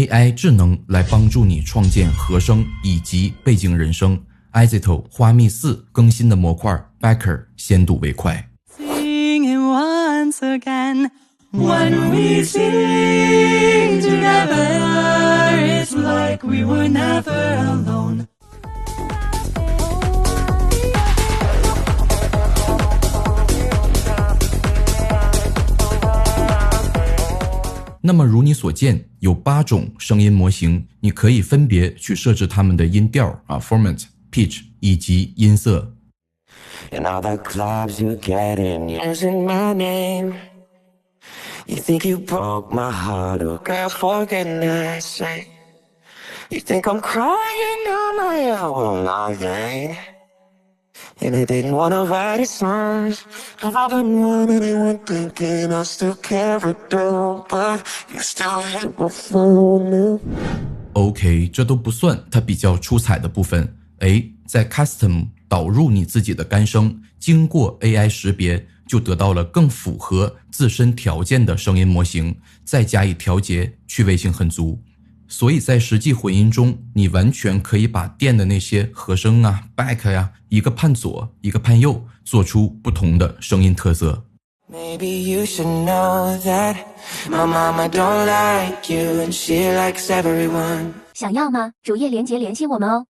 AI 智能来帮助你创建和声以及背景人声。Izetto 花蜜4更新的模块 Backer 先睹为快。Singing once again, when we sing together, it's like we were never alone. 那么如你所见，有8种声音模型，你可以分别去设置它们的音调format、pitch 以及音色。In all the clubs you get in, using my name. You think you broke my heart, oh girl, for goodness sake. You think I'm crying on my own, I ain't. And I didn't wanna write a song, cause I didn't want anyone thinking I still care a deal, but you still hit my phone. OK， 这都不算它比较出彩的部分。在 Custom 导入你自己的干声，经过 AI 识别，就得到了更符合自身条件的声音模型，再加以调节，趣味性很足。所以在实际混音中，你完全可以把电的那些和声back 一个判左，一个判右，做出不同的声音特色。Maybe you should know that my mama don't like you and she likes everyone. 想要吗？主页连结联系我们哦。